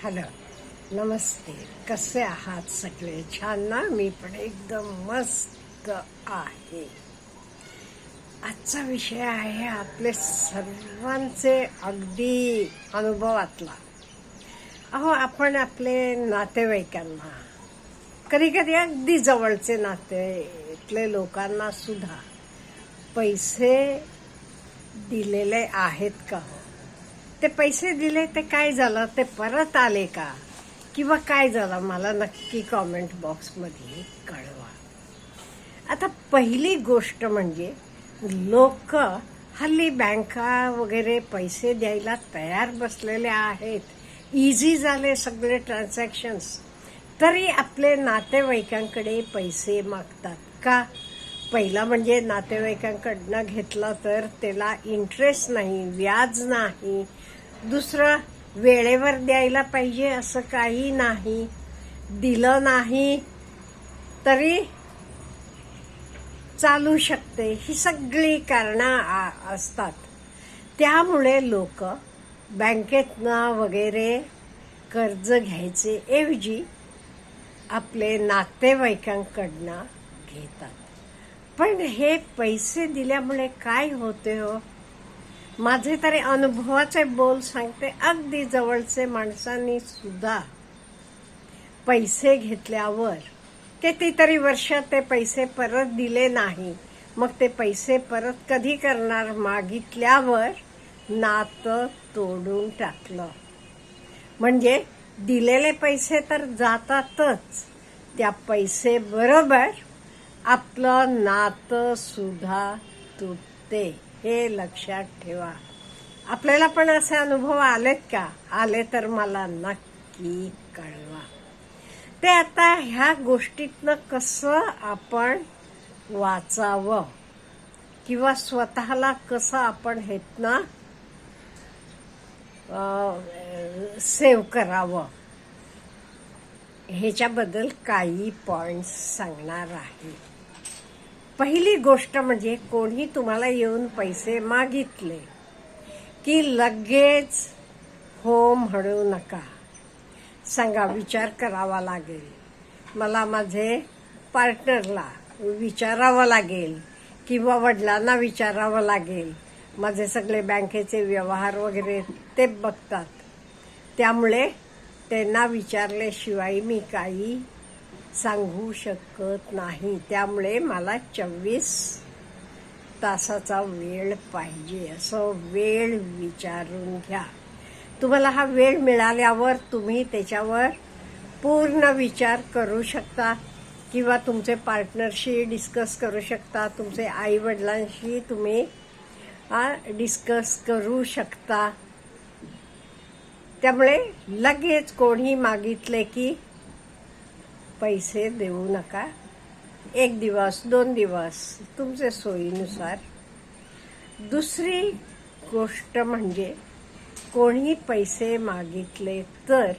Hello, नमस्ते. कसे आहात सगळे? छान ना? मी पण एकदम मस्त आहे. आजचा विषय आहे आपले सर्वांचे अगदी अनुभवातला. आपण आपले नातेवाईकांना, कधी कधी अगदी जवळचे नातेतले लोकांना सुद्धा पैसे दिलेले आहेत का? ते पैसे दिले ते काय झालं? ते परत आले का? किंवा काय झालं? मला नक्की कॉमेंट बॉक्समध्ये कळवा. आता पहिली गोष्ट म्हणजे लोक हल्ली बँका वगैरे पैसे द्यायला तयार बसलेले आहेत. इझी झाले सगळे ट्रान्झॅक्शन्स, तरी आपले नातेवाईकांकडे पैसे मागतात का? पहिला म्हणजे नातेवाईकांकडनं घेतला तर त्याला इंटरेस्ट नाही, व्याज नाही. दुसरं, वेळेवर द्यायला पाहिजे असं काही नाही. दिलं नाही तरी चालू शकते. ही सगळी कारणं असतात. त्यामुळे लोक बँकेतनं वगैरे कर्ज घ्यायचे ऐवजी आपले नातेवाईकांकडनं घेतात. पण हे पैसे दिल्यामुळे काय होते हो? माझे तरी अनुभवाचे बोल सांगते. अगदी जवळचे माणसांनी सुद्धा पैसे घेतल्यावर कितीतरी वर्ष ते पैसे परत दिले नाही. मग ते पैसे परत कधी करणार? मागितल्यावर नातं तोडून टाकलं. म्हणजे दिलेले पैसे तर जातातच, त्या पैसे बरोबर आपलं नातं सुद्धा तुटते. हे लक्षात ठेवा. आपल्याला पण असे अनुभव आलेत का? आले तर मला नक्की कळवा. ते आता ह्या गोष्टीतनं कसं आपण वाचावं किंवा स्वतःला कसं आपण ह्यातनं सेव्ह करावं, ह्याच्याबद्दल काही पॉइंट्स सांगणार आहे. पहिली गोष्ट म्हणजे कोणी तुम्हाला येऊन पैसे मागितले की लगेच हो म्हणू नका. सांगा, विचार करावा लागेल. मला माझे पार्टनरला विचारावं लागेल किंवा वडिलांना विचारावं लागेल. माझे सगळे बँकेचे व्यवहार वगैरे ते बघतात, त्यामुळे त्यांना विचारल्याशिवाय मी काही सांगू शकत नाही. त्यामुळे मला 24 तासाचा वेळ पाहिजे, असं वेळ विचारून घ्या. तुम्हाला हा वेळ मिळाल्यावर तुम्ही त्याच्यावर पूर्ण विचार करू शकता किंवा तुमचे पार्टनरशी डिस्कस करू शकता. तुमचे आई वडिलांशी तुम्ही डिस्कस करू शकता. त्यामुळे लगेच कोणी मागितले की पैसे देऊ नका. 1 दिवस 2 दिवस तुमचे सोयीनुसार. दुसरी गोष्ट म्हणजे कोणी पैसे मागितले तर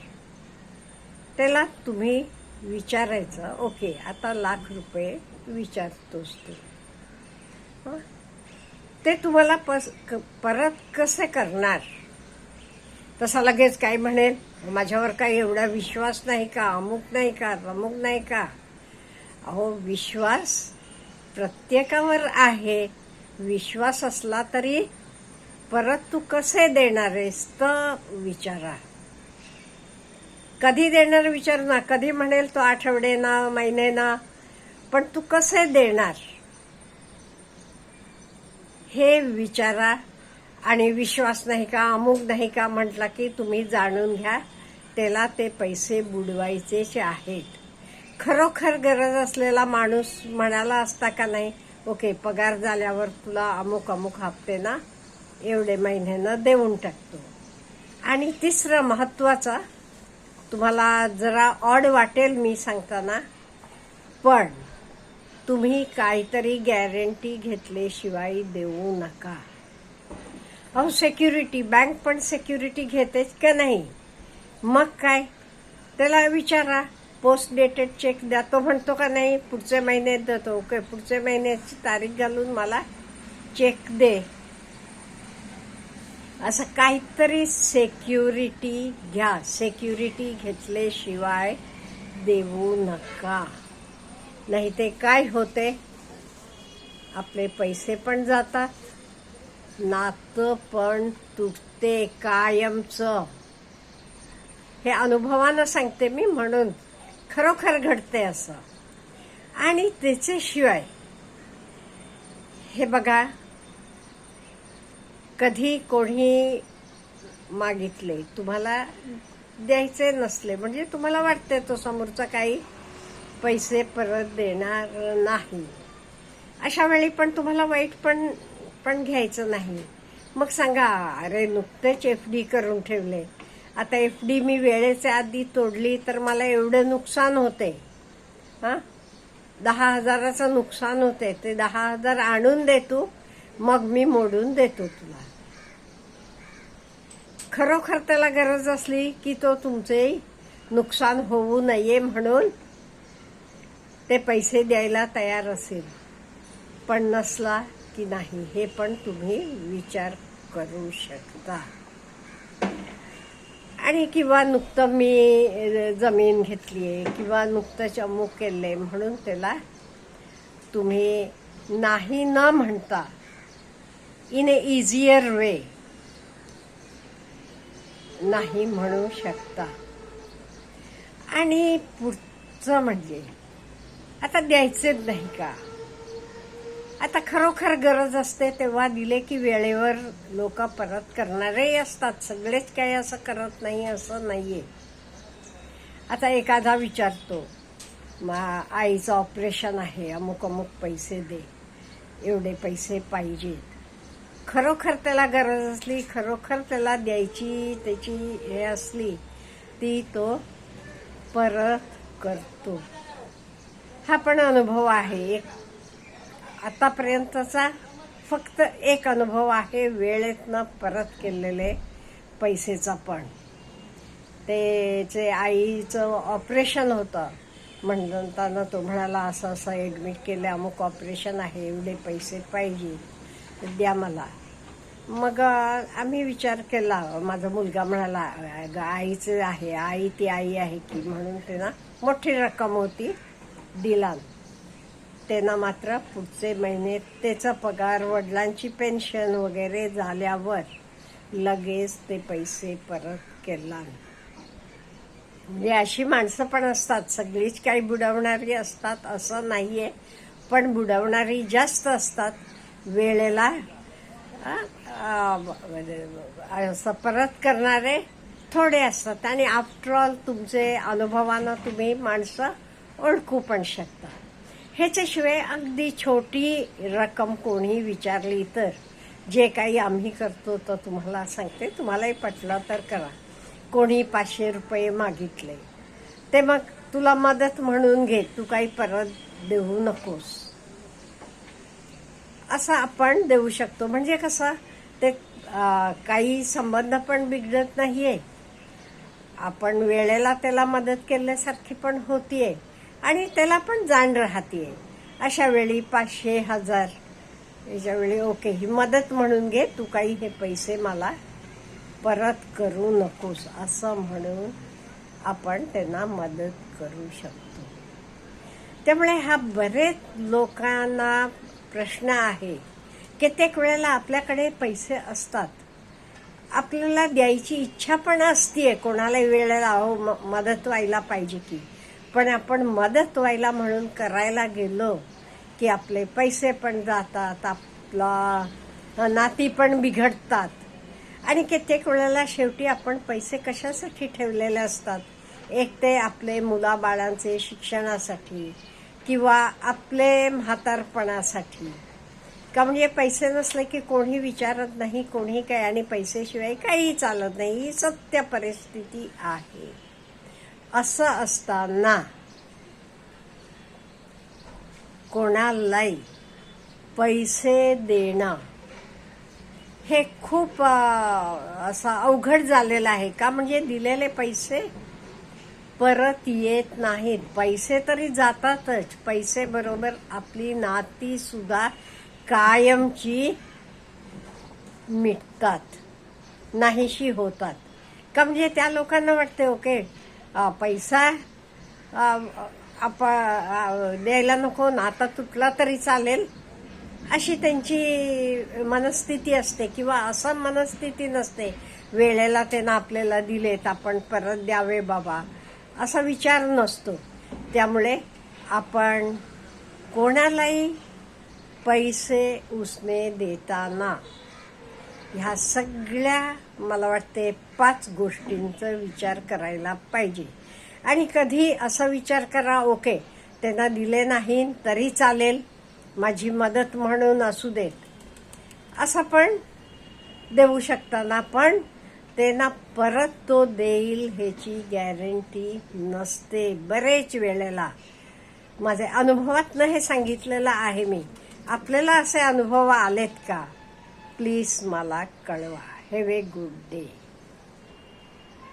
त्याला तुम्ही विचारायचं, ओके आता ₹1,00,000 विचारतोस तू, ते तुम्हाला परत कसे करणार? तसा लगेच काय म्हणेल, माझ्यावर काय एवढा विश्वास नाही का, अमुक नाही का, तमुक नाही का? अहो, विश्वास प्रत्येकावर आहे. विश्वास असला तरी परत तू कसे देणार आहेस तर विचारा. कधी देणार विचारू ना. कधी म्हणेल तो आठवडेना, महिनेना, पण तू कसे देणार हे विचारा. आणि विश्वास नाही का, अमुक नाही का म्हटला की तुम्ही जाणून घ्या त्याला ते पैसे बुडवायचेच आहेत. खरोखर गरज असलेला माणूस म्हणाला असता का नाही, ओके पगार झाल्यावर तुला अमुक अमुक हप्ते ना एवढे महिन्यानं देऊन टाकतो. आणि तिसरं महत्वाचं, तुम्हाला जरा ऑड वाटेल मी सांगताना, पण तुम्ही काहीतरी गॅरंटी घेतल्याशिवाय देऊ नका. अहो, सिक्युरिटी, बँक पण सिक्युरिटी घेतेच का नाही? मग काय, त्याला विचारा, पोस्ट डेटेड चेक द्या. तो म्हणतो का नाही पुढच्या महिन्यात देतो, ओके पुढच्या महिन्याची तारीख घालून मला चेक दे. असं काहीतरी सेक्युरिटी घ्या. सेक्युरिटी घेतल्याशिवाय देऊ नका. नाही ते काय होते, आपले पैसे पण जातात, नातं पण तुटते कायमचं. हे अनुभवानं सांगते मी, म्हणून खरोखर घडते असं. आणि त्याच्याशिवाय हे बघा, कधी कोणी मागितले, तुम्हाला द्यायचे नसले, म्हणजे तुम्हाला वाटते तो समोरचा काही पैसे परत देणार नाही, अशा वेळी पण तुम्हाला वाईट पण घ्यायचं नाही. मग सांगा, अरे नुकतेच FD करून ठेवले, आता FD मी वेळेच्या आधी तोडली तर मला एवढं नुकसान होते, 10,000चं नुकसान होते. ते 10,000 आणून दे तू, मग मी मोडून देतो तुला. खरोखर त्याला गरज असली की तो तुमचे नुकसान होऊ नये म्हणून ते पैसे द्यायला तयार असेल, पण नसला की नाही, हे पण तुम्ही विचार करू शकता. आणि किंवा नुकतं मी जमीन घेतलीये किंवा नुकतंच अमुक केलंय म्हणून त्याला तुम्ही नाही न म्हणता इन ए इझियर वे नाही म्हणू शकता. आणि पुढचं म्हणजे आता द्यायचेच नाही का, आता खरोखर गरज असते तेव्हा दिले की वेळेवर लोक परत करणारे असतात. सगळेच काही असं करत नाही असं नाहीये. आता एखादा विचारतो, आईचं ऑपरेशन आहे, अमुक अमुक पैसे दे, एवढे पैसे पाहिजेत. खरोखर त्याला गरज असली, खरोखर त्याला द्यायची त्याची हे असली, ती तो परत करतो. हा पण अनुभव आहे, आतापर्यंतचा फक्त एक अनुभव आहे वेळेतनं परत केलेले पैसेचा. पण त्याचे आईचं ऑपरेशन होतं म्हणताना तो म्हणाला, असं असं ॲडमिट केलं, अमुक ऑपरेशन आहे, एवढे पैसे पाहिजे, द्या मला. मग आम्ही विचार केला, माझा मुलगा म्हणाला, आईचं आहे, आई ती आई आहे की, म्हणून त्यांना मोठी रक्कम होती, दिला. त्यांना मात्र पुढचे महिने त्याचा पगार, वडिलांची पेन्शन वगैरे झाल्यावर लगेच ते पैसे परत केला. म्हणजे अशी माणसं पण असतात, सगळीच काही बुडवणारी असतात असं नाहीये, पण बुडवणारी जास्त असतात, वेळेला असं परत करणारे थोडे असतात. आणि आफ्टरऑल तुमचे अनुभवानं तुम्ही माणसं ओळखू पण शकता. ह्याच्याशिवाय अगदी छोटी रक्कम कोणी विचारली तर जे काही आम्ही करतो तर तुम्हाला सांगते, तुम्हालाही पटलं तर करा. कोणी 500 रुपये मागितले, ते मग तुला मदत म्हणून घे, तू काही परत देऊ नकोस, असं आपण देऊ शकतो. म्हणजे कसं ते काही संबंध पण बिघडत नाहीये, आपण वेळेला त्याला मदत केल्यासारखी पण होतीये आणि त्याला पण जाण राहतीये. अशा वेळी 500, 1000 याच्या वेळी ओके, ही मदत म्हणून घे, तू काही हे पैसे मला परत करू नकोस, असं म्हणून आपण त्यांना मदत करू शकतो. त्यामुळे हा बरेच लोकांना प्रश्न आहे. कित्येक वेळेला आपल्याकडे पैसे असतात, आपल्याला द्यायची इच्छा पण असते, कोणाला वेळेला मदत व्हायला पाहिजे की, पण आपण मदत व्हायला म्हणून करायला गेलो की आपले पैसे पण जातात, आपला नाती पण बिघडतात. आणि कित्येक वेळेला शेवटी आपण पैसे कशासाठी ठेवलेले असतात, एक ते आपले मुलाबाळांचे शिक्षणासाठी किंवा आपले म्हातारपणासाठी. का म्हणजे पैसे नसले की कोणी विचारत नाही, कोणी काय, आणि पैसेशिवाय काही चालत नाही, ही सत्य परिस्थिती आहे. असं असताना कोणालाही पैसे देणं हे खूप असं अवघड झालेलं आहे. का म्हणजे दिलेले पैसे परत येत नाहीत. पैसे तरी जातातच, पैसे बरोबर आपली नाती सुद्धा कायमची मिटतात. नाहीशी होतात. का म्हणजे त्या लोकांना वाटते ओके पैसा द्यायला नको ना, आता तुटला तरी चालेल, अशी त्यांची मनस्थिती असते. किंवा असं मनस्थिती नसते, वेळेला त्यानं आपल्याला दिलेत आपण परत द्यावे बाबा, असा विचार नसतो. त्यामुळे आपण कोणालाही पैसे उसने देताना ह्या सगळ्या मला वाटते 5 गोष्टींचा विचार करायला पाहिजे. आणि कधी असा विचार करा ओके त्यांना दिले नाही तरी चालेल, माझी मदत म्हणून असू देत, असं पण देऊ शकताना पण त्यांना परत तो देईल ह्याची गॅरंटी नसते. बरेच वेळेला माझ्या अनुभवातनं हे सांगितलेलं आहे मी. आपल्याला असे अनुभव आलेत का? प्लीज मला कळवा. Have a good day.